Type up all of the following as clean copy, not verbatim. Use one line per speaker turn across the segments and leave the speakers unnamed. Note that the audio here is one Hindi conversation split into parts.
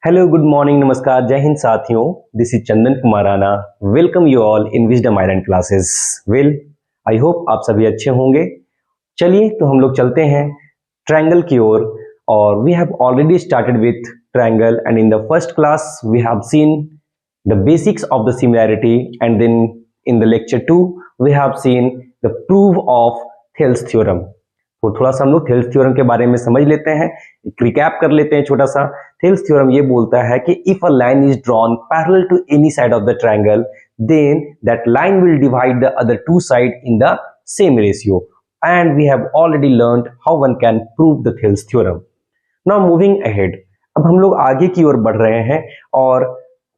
हेलो गुड मॉर्निंग नमस्कार जय हिंद साथियों। This is Chandan Kumar Rana. Welcome you all in wisdom island classes. Well I hope आप सभी अच्छे होंगे। चलिए तो हम लोग चलते हैं ट्रायंगल की ओर। और we have already started with triangle and in the first class we have seen the basics of the similarity and then in the lecture 2 we have seen the proof of Thales theorem. तो थोड़ा सा हम लोग थेल्स थ्योरम के बारे में समझ लेते हैं, एक रिकैप कर लेते हैं छोटा सा। थेल्स थ्योरम ये बोलता है कि if a line is drawn parallel to any side of the triangle then that line will divide the other two side in the same ratio and we have already learned how one can prove the Thales theorem. Now moving ahead, अब हम लोग आगे की ओर बढ़ रहे हैं और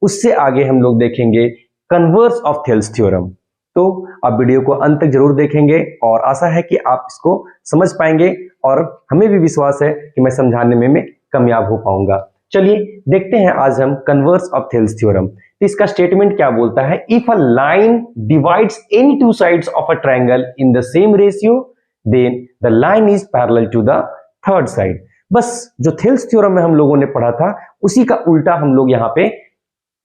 उससे आगे हम लोग देखेंगे कन्वर्स ऑफ थेल्स थ्योरम। तो आप वीडियो को अंत तक जरूर देखेंगे और आशा है कि आप इसको समझ पाएंगे और हमें भी विश्वास है कि मैं समझाने में मैं कामयाब हो पाऊंगा। चलिए देखते हैं आज हम कन्वर्स ऑफ थेल्स थ्योरम। तो इसका स्टेटमेंट क्या बोलता है? If a line divides any two sides of a triangle in the same ratio then the line is parallel to the third side. बस जो थेल्स थ्योरम में हम लोगों ने पढ़ा था उसी का उल्टा हम लोग यहाँ पे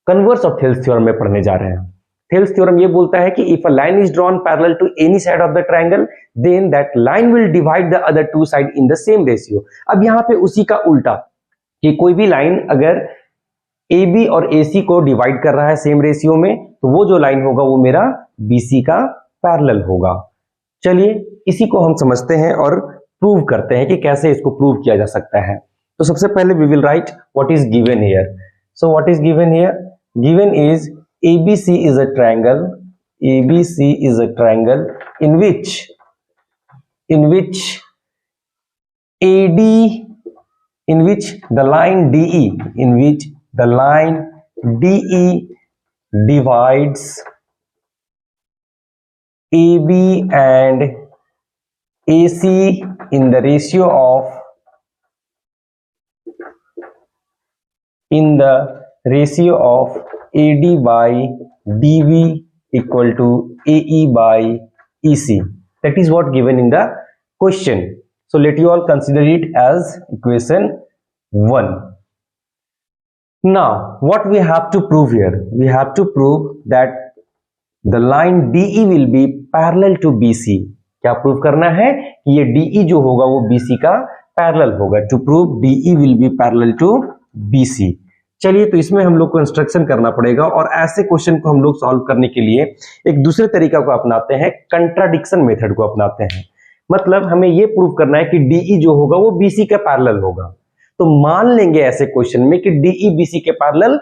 कन्वर्स ऑफ थेल्स थ्योरम में पढ़ने जा रहे हैं। थेल्स थ्योरम ये बोलता है कि if a line is drawn parallel to any side of the triangle then that line will divide the other two side in the same ratio. अब यहाँ पे उसी का उल्टा कि कोई भी लाइन अगर ए बी और ए सी को डिवाइड कर रहा है सेम रेशियो में तो वो जो लाइन होगा वो मेरा बी सी का पैरेलल होगा। चलिए इसी को हम समझते हैं और प्रूव करते हैं कि कैसे इसको प्रूव किया जा सकता है। तो सबसे पहले we will write what is given here. So what is given here? Given is ABC is a triangle. ABC is a triangle in which AD in which the line DE divides AB and AC in the ratio of AD by DV equal to AE by EC. That is what given in the question. So let you all consider it as equation 1. Now what we have to prove here? We have to prove that the line DE will be parallel to BC. क्या प्रूव करना है कि ये DE जो होगा वो BC का पैरेलल होगा। To prove DE will be parallel to BC। चलिए तो इसमें हम लोग को इंस्ट्रक्शन करना पड़ेगा और ऐसे क्वेश्चन को हम लोग सॉल्व करने के लिए एक दूसरे तरीका को अपनाते हैं, कंट्राडिक्शन मेथड को अपनाते हैं। मतलब हमें ये प्रूव करना है कि DE जो होगा वो BC के पैरेलल होगा। तो मान लेंगे ऐसे क्वेश्चन में कि DE BC के पैरेलल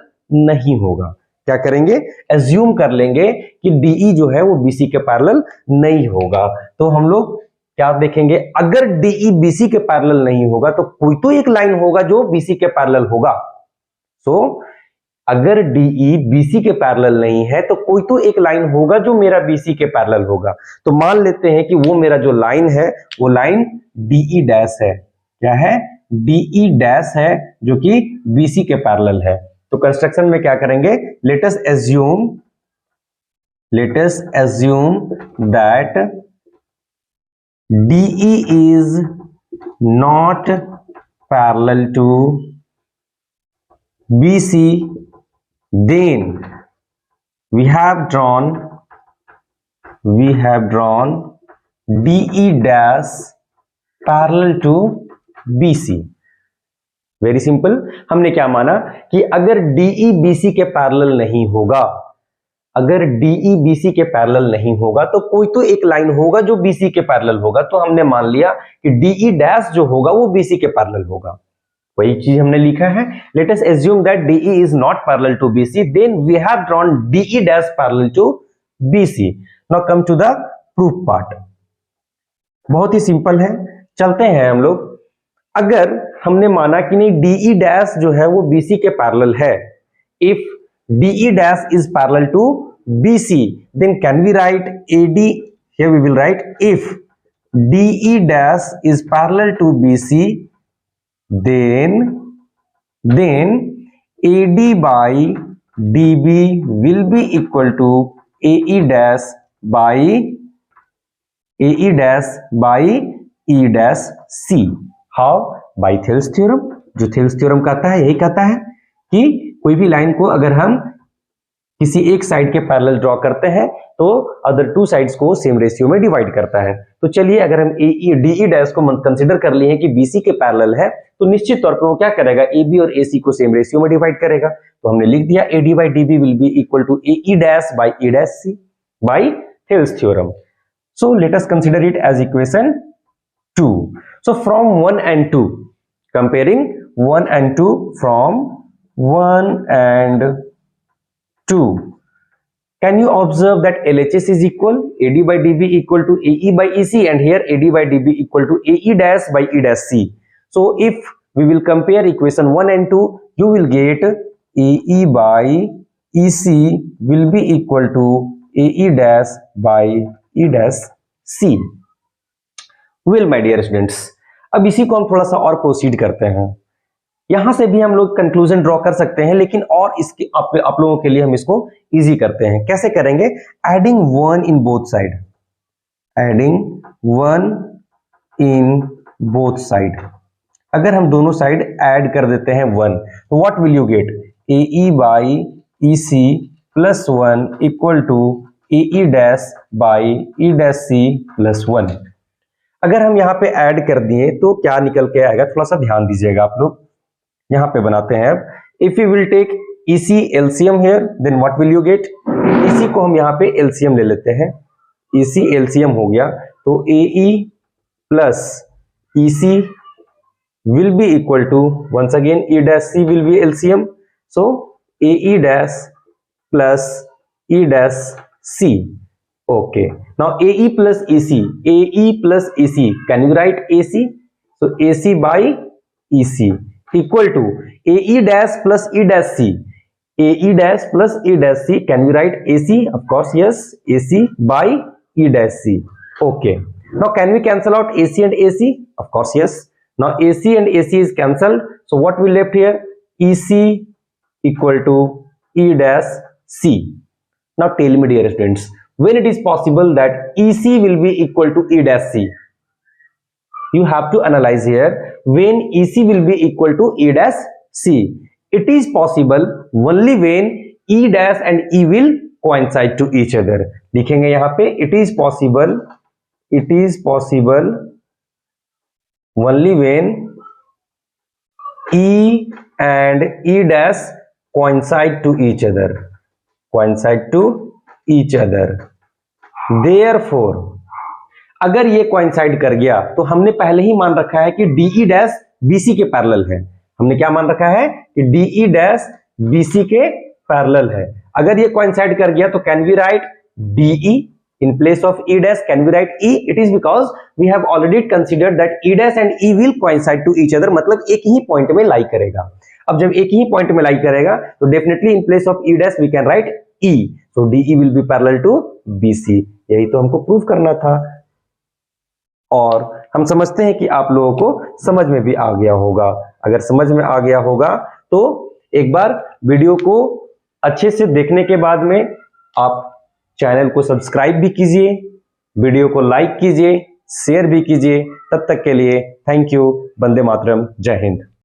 नहीं होगा। क्या करेंगे? एज्यूम कर लेंगे कि DE जो है वो BC के पैरेलल नहीं होगा। तो हम लोग क्या देखेंगे? अगर DE BC के पैरेलल नहीं होगा तो कोई तो एक लाइन होगा जो BC के पैरेलल होगा। अगर DE BC के पैरेलल नहीं है तो कोई तो एक लाइन होगा जो मेरा BC के पैरेलल होगा। तो मान लेते हैं कि वो मेरा जो लाइन है वो लाइन DE डैश है। क्या है? DE डैश है जो कि BC के पैरेलल है। तो कंस्ट्रक्शन में क्या करेंगे? Let us assume that DE is not parallel to BC, then we have drawn DE dash parallel to BC। Very simple. हमने क्या माना कि अगर DE BC के पैरेलल नहीं होगा, तो कोई तो एक लाइन होगा जो BC के पैरेलल होगा। तो हमने मान लिया कि DE डैश जो होगा वो BC के पैरेलल होगा। वही चीज हमने लिखा है। Let us assume that DE is not parallel to BC, then we have drawn DE dash parallel to BC. Now come to the proof part. बहुत ही सिंपल है, चलते हैं हम लोग। अगर हमने माना कि नहीं DE dash जो है वो BC के पैरेलल है, if DE dash is parallel to BC, then can we write AD? Here we will write if DE dash is parallel to BC then AD by DB will be equal to AE dash by E dash C। How? By Thales theorem. जो थेल्स थ्योरम कहता है यही कहता है कि कोई भी लाइन को अगर हम किसी एक साइड के पैरेलल ड्रॉ करते हैं तो अदर टू साइड्स को सेम रेशियो में डिवाइड करता है। तो चलिए अगर हम DE डैश को कंसीडर कर लिए हैं कि BC के पैरेलल है तो निश्चित तौर पर वो क्या करेगा, AB और AC को सेम रेशियो में डिवाइड करेगा। तो हमने लिख दिया AD by DB will be equal to AE dash by E dash C by Thales theorem. So let us consider it as equation 2. So from 1 and 2, comparing 1 and 2, from 1 and 2, can you observe that LHS is equal, AD by DB equal to AE by EC, and here AD by DB equal to AE dash by E dash C. So if we will compare equation 1 and 2, you will get AE by EC will be equal to AE dash by E dash C. Well my dear students, अब इसी को हम थोड़ा सा और प्रोसीड करते हैं। यहां से भी हम लोग कंक्लूजन ड्रॉ कर सकते हैं, लेकिन और इसके आप लोगों के लिए हम इसको इजी करते हैं। कैसे करेंगे? Adding 1 in both side, adding 1 in both side. अगर हम दोनों साइड ऐड कर देते हैं 1, तो what will you get? AE by EC plus 1 equal to AE dash by E dash C plus 1। अगर हम यहाँ पे ऐड कर दिए तो क्या निकल के आएगा, थोड़ा सा ध्यान दीजिएगा आप लोग। यहां पे बनाते हैं। If you will take EC LCM here, then what will you get? EC को हम यहाँ पे एलसीएम ले लेते हैं। EC एलसीएम हो गया तो AE plus EC will be equal to, once again E dash C will be LCM, so AE dash plus E dash C. Okay, now AE plus EC, AE plus EC, can you write AC? So AC by EC equal to AE dash plus E dash C, AE dash plus E dash C, can we write AC? Of course yes, AC by E dash C. Okay, now can we cancel out AC and AC? Of course yes. Now AC and AC is cancelled, so what we left here? EC equal to E dash C. Now tell me dear students, when it is possible that EC will be equal to E dash C? You have to analyze here when EC will be equal to E dash C. It is possible only when E dash and E will coincide to each other. लिखेंगे यहाँ पे it is possible only when E and E dash coincide to each other. Therefore अगर ये कोइंसाइड कर गया तो हमने पहले ही मान रखा है कि DE डैश BC के पैरेलल है। हमने क्या मान रखा है कि DE डैश BC के पैरेलल है। अगर ये कोइंसाइड कर गया तो can we write DE in place of E dash, can we write E? It is because we have already considered that E dash and E will coincide to each other, मतलब एक ही पॉइंट में लाई करेगा। अब जब एक ही पॉइंट में लाई करेगा तो definitely in place of E dash we can write E, so DE will be parallel to BC। यही तो हमको प्रूव करना था और हम समझते हैं कि आप लोगों को समझ में भी आ गया होगा। अगर समझ में आ गया होगा तो एक बार वीडियो को अच्छे से देखने के बाद में आप चैनल को सब्सक्राइब भी कीजिए, वीडियो को लाइक कीजिए, शेयर भी कीजिए। तब तक के लिए थैंक यू। वंदे मातरम। जय हिंद।